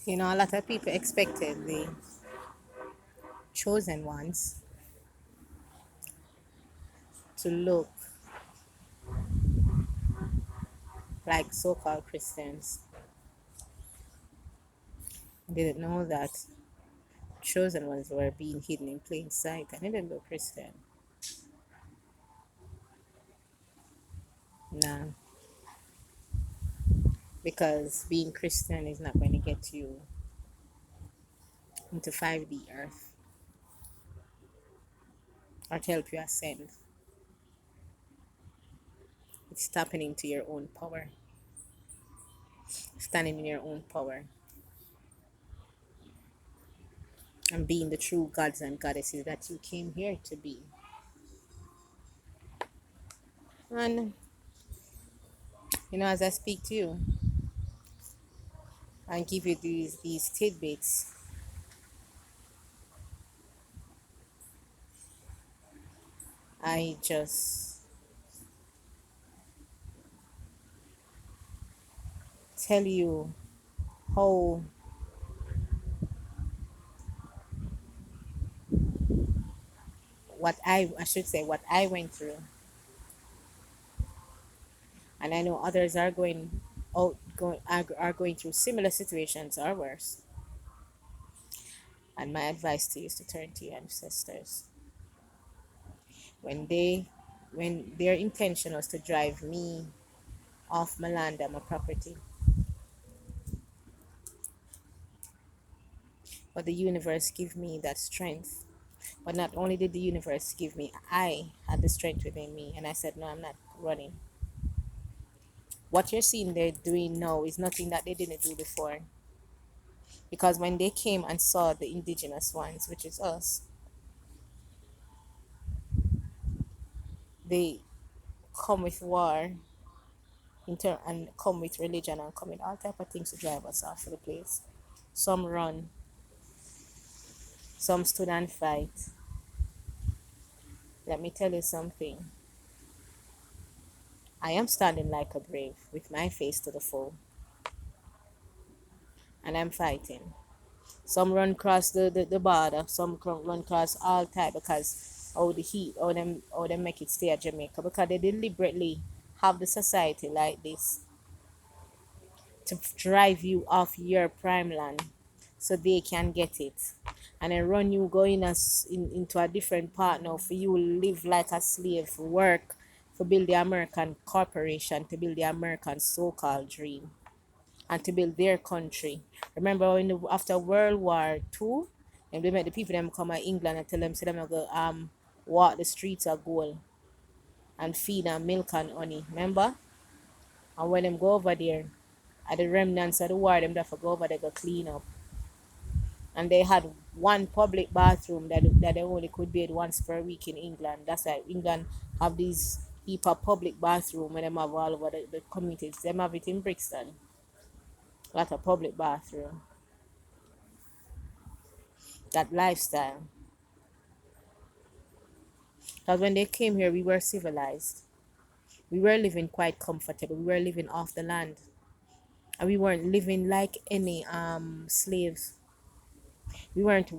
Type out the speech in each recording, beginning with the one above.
You know, a lot of people expected the chosen ones to look like so called Christians. They didn't know that chosen ones were being hidden in plain sight and even though Christian. No, because being Christian is not going to get you into 5D earth or to help you ascend. It's tapping into your own power, standing in your own power, and being the true gods and goddesses that you came here to be. And, you know, as I speak to you and give you these tidbits, I just tell you how I should say what I went through, and I know others are going through similar situations or worse. And my advice to you is to turn to your ancestors when they when their intention was to drive me off my land and my property, but the universe give me that strength. But not only did the universe give me, I had the strength within me, and I said, no, I'm not running. What you're seeing they're doing now is nothing that they didn't do before. Because when they came and saw the indigenous ones, which is us, they come with war and come with religion and come with all type of things to drive us off of the place. Some run, some stood and fight. Let me tell you something. I am standing like a brave with my face to the foe, and I'm fighting. Some run across the border, some run across all type because all the heat, all them make it stay at Jamaica because they deliberately have the society like this to drive you off your prime land so they can get it and then run you going into a different part now for you live like a slave, work to build the American corporation, to build the American so-called dream and to build their country. Remember after World War II, and they made the people them come to England and tell them say them go walk the streets of gold and feed them milk and honey. Remember? And when them go over there, at the remnants of the war, them have to go over there go clean up. And they had one public bathroom that they only could bathe once per week in England. That's why England have these heap of public bathroom when them have all over the communities. Them have it in Brixton. Lot of public bathroom. That lifestyle. Because when they came here, we were civilized. We were living quite comfortable. We were living off the land. And we weren't living like any slaves. We weren't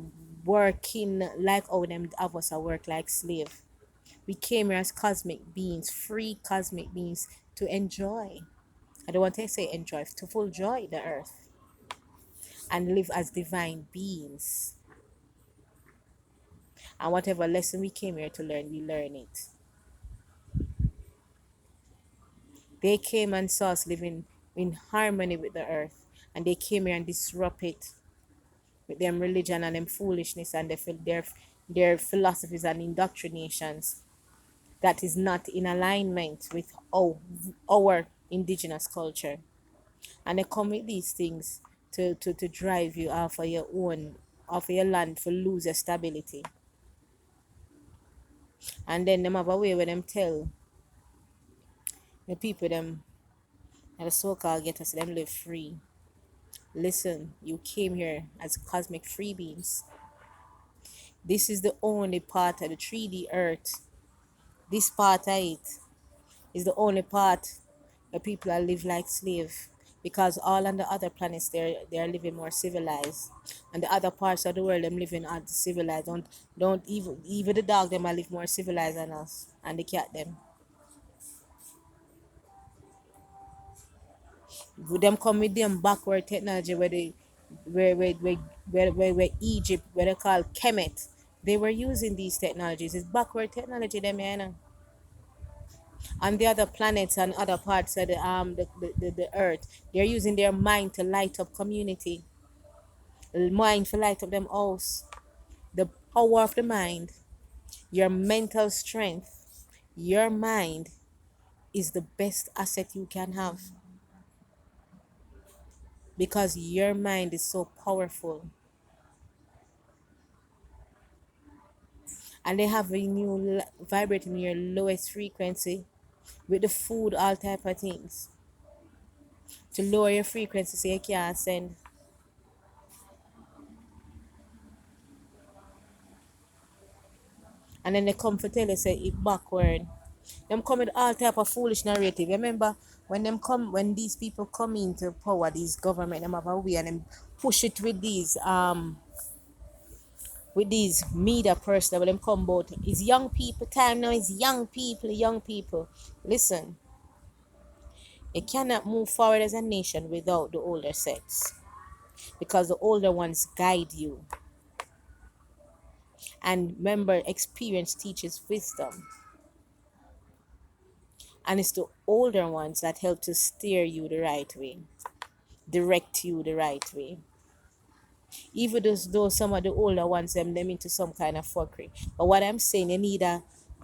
working like all them of us are work like slave. We came here as cosmic beings, free cosmic beings to enjoy. I don't want to say enjoy, to full joy the earth and live as divine beings. And whatever lesson we came here to learn, we learn it. They came and saw us living in harmony with the earth, and they came here and disrupt it with them religion and them foolishness and their philosophies and indoctrinations that is not in alignment with our indigenous culture. And they come with these things to drive you off of your land for lose your stability. And then them have a way where them tell the people them and the so-called get us them live free. Listen, you came here as cosmic free beings. This is the only part of the 3D earth. This part of it is the only part where people are live like slave. because all on the other planets they're living more civilized, and the other parts of the world them living uncivilized. Don't even the dog them are live more civilized than us, and the cat them. With them come with them backward technology where they where Egypt, where they call Kemet, they were using these technologies. It's backward technology them, you know. On the other planets and other parts of the earth, they're using their mind to light up community, mind to light up them house. The power of the mind, your mental strength, your mind is the best asset you can have, because your mind is so powerful. And they have a new vibrating your lowest frequency with the food, all type of things to lower your frequency so you can't send. And then they come for tell you say it backward. Them come with all type of foolish narrative. Remember when these people come into power, these government them have a way and them push it with these media person when them come about it's young people time now, it's young people. Listen, you cannot move forward as a nation without the older sets, because the older ones guide you. And remember, experience teaches wisdom. And it's the older ones that help to steer you the right way, direct you the right way. Even though some of the older ones them into some kind of fuckery. But what I'm saying, you need a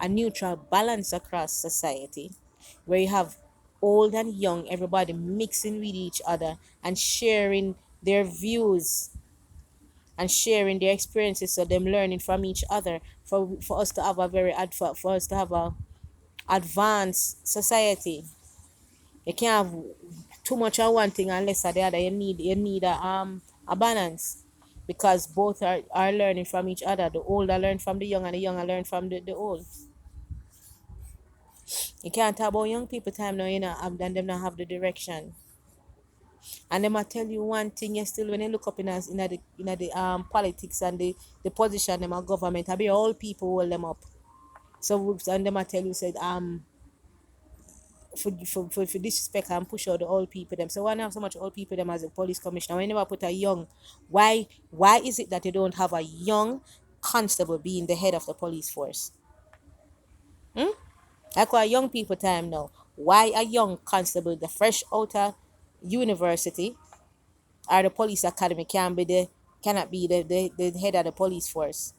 neutral balance across society where you have old and young, everybody mixing with each other and sharing their views and sharing their experiences, so them learning from each other, for us to have a for us to have a advanced society. You can't have too much of one thing unless of the other. You need a balance, because both are learning from each other. The older learn from the young, and the younger learn from the old. You can't talk about young people time now, you know, and them not have the direction. And them I tell you one thing, you still when you look up in the politics and the position them of government, I be all people hold them up. So and them I tell you said for disrespect and push out the old people them. So why not have so much old people them as a police commissioner? Why never put a young? Why is it that you don't have a young constable being the head of the police force? Hmm? Like our young people time now. Why a young constable, the fresh out of university or the police academy, cannot be the head of the police force?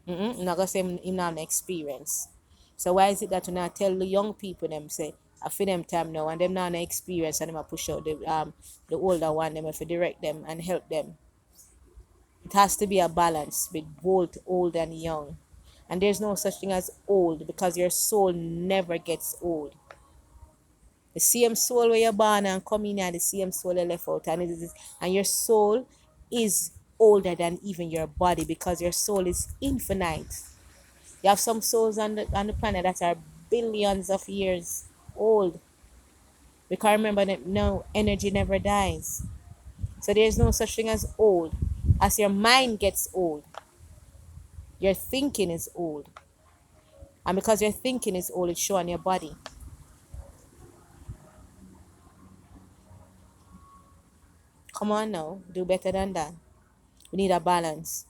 Not gonna say him not experience. So why is it that you not tell the young people them say I feel them time now and them not experience, and them a push out the older one them if you direct them and help them. It has to be a balance with both old and young. And there's no such thing as old, because your soul never gets old. The same soul where you're born and come in and the same soul you left out, and your soul is older than even your body, because your soul is infinite. You have some souls on the planet that are billions of years old. Because remember that no, energy never dies. So there's no such thing as old. As your mind gets old, your thinking is old. And because your thinking is old, it's showing your body. Come on now, do better than that. We need a balance.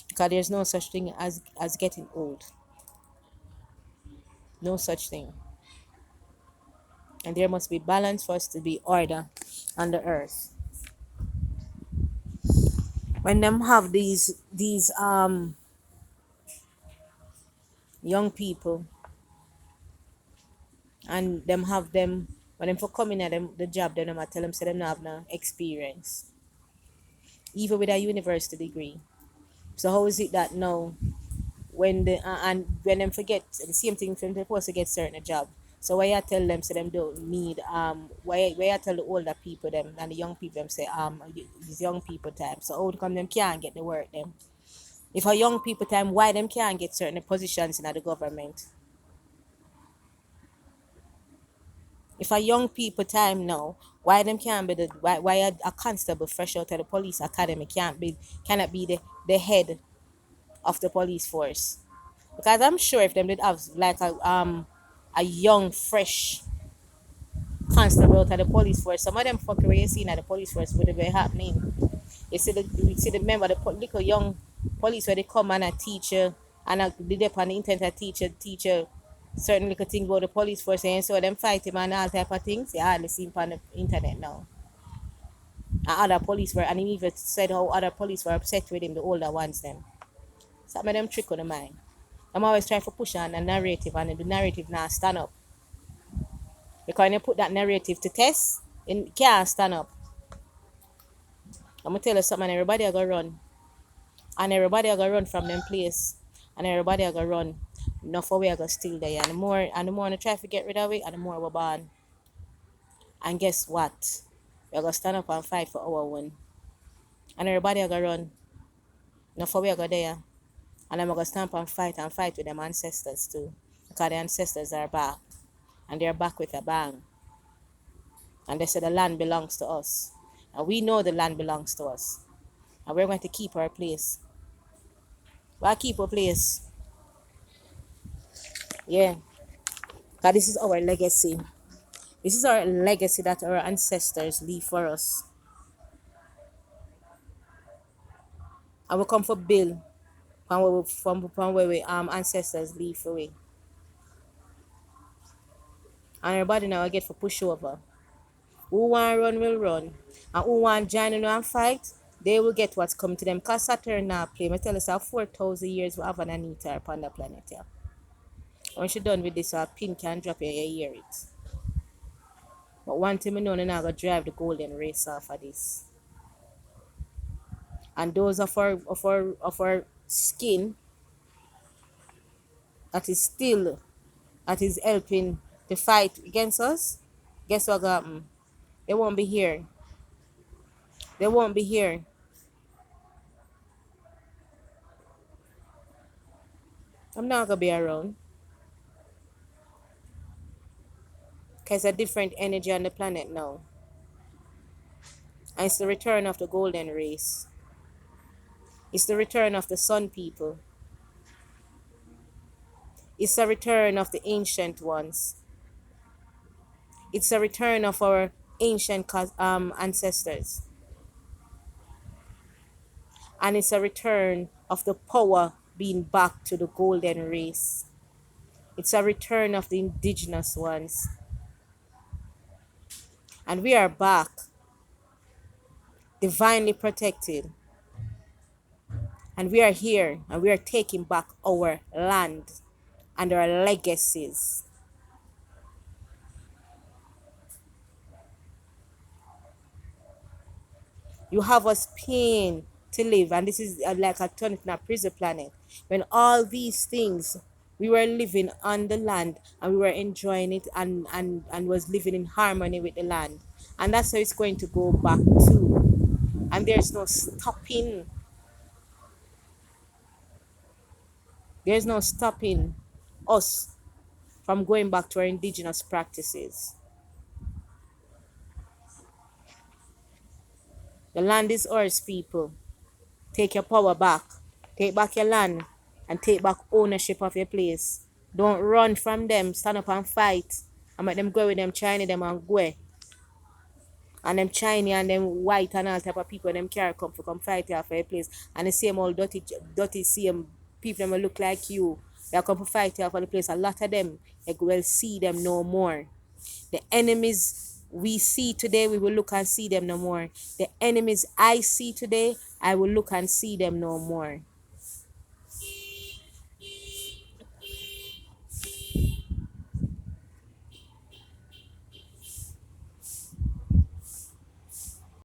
Because there's no such thing as getting old. No such thing. And there must be balance for us to be order on the earth. When them have these young people, and them have them when them for coming at them the job, then them I tell them say them not have no experience, even with a university degree. So how is it that now when the and when them forget the same thing from they're supposed to get certain job? So why I tell them say them don't need why I tell the older people them and the young people them say these young people time, so how come them can't get the work them? If a young people time, why them can't get certain positions in the government? If a young people time now, why them can't be the why a constable fresh out of the police academy cannot be the head of the police force? Because I'm sure if them did have like a young fresh constable out of the police force, some of them fuckery you seen at the police force would have been happening. You see the member the little young police where they come and a teacher and they dip on the internet a teacher certain little thing about the police force and so them fight him and all type of things. You hardly see him on the internet now. And other police were and he even said how other police were upset with him, the older ones them. Some of them trick on the mind. I'm always trying to push on a narrative and the narrative now stand up. Because when you put that narrative to test, it can't stand up. I'm gonna tell you something, everybody are gonna run. And everybody are gonna run from them place. And everybody are gonna run. Enough of we are gonna steal there. And the more I try to get rid of it, and the more we're born. And guess what? We're gonna stand up and fight for our one. And everybody are gonna run. Enough of we are gonna there. And then we're gonna stand up and fight with them ancestors too. Because the ancestors are back. And they're back with a bang. And they say the land belongs to us. And we know the land belongs to us. And we're going to keep our place. Why keep our place? Yeah. Because this is our legacy. This is our legacy that our ancestors leave for us. And we come for build from where we ancestors leave for we. And everybody now get for push over. Who want run will run. And who want join and fight, they will get what's coming to them. Because Saturn now play. I tell us how 4,000 years we have an Anita upon the planet here. Once you're done with this, a pin can drop you hear it. But one thing I know, I'm not going to drive the golden race off of this. And those of our skin that is helping to fight against us, guess what got them? They won't be here. They won't be here. I'm not gonna be around. Because a different energy on the planet now. And it's the return of the golden race. It's the return of the sun people. It's a return of the ancient ones. It's a return of our ancient ancestors. And it's a return of the power being back to the golden race. It's a return of the indigenous ones. And we are back, divinely protected. And we are here and we are taking back our land and our legacies. You have us paying to live, and this is like a turn in a prison planet. When all these things we were living on the land and we were enjoying it and was living in harmony with the land. And that's how it's going to go back to. And there's no stopping. There's no stopping us from going back to our indigenous practices. The land is ours, people. Take your power back. Take back your land and take back ownership of your place. Don't run from them. Stand up and fight. And make them go with them China them and go. And them Chinese and them white and all type of people them care come fight you for your place. And the same old dirty same people them will look like you. They come to fight you for the place. A lot of them you will see them no more. The enemies we see today, we will look and see them no more. The enemies I see today, I will look and see them no more.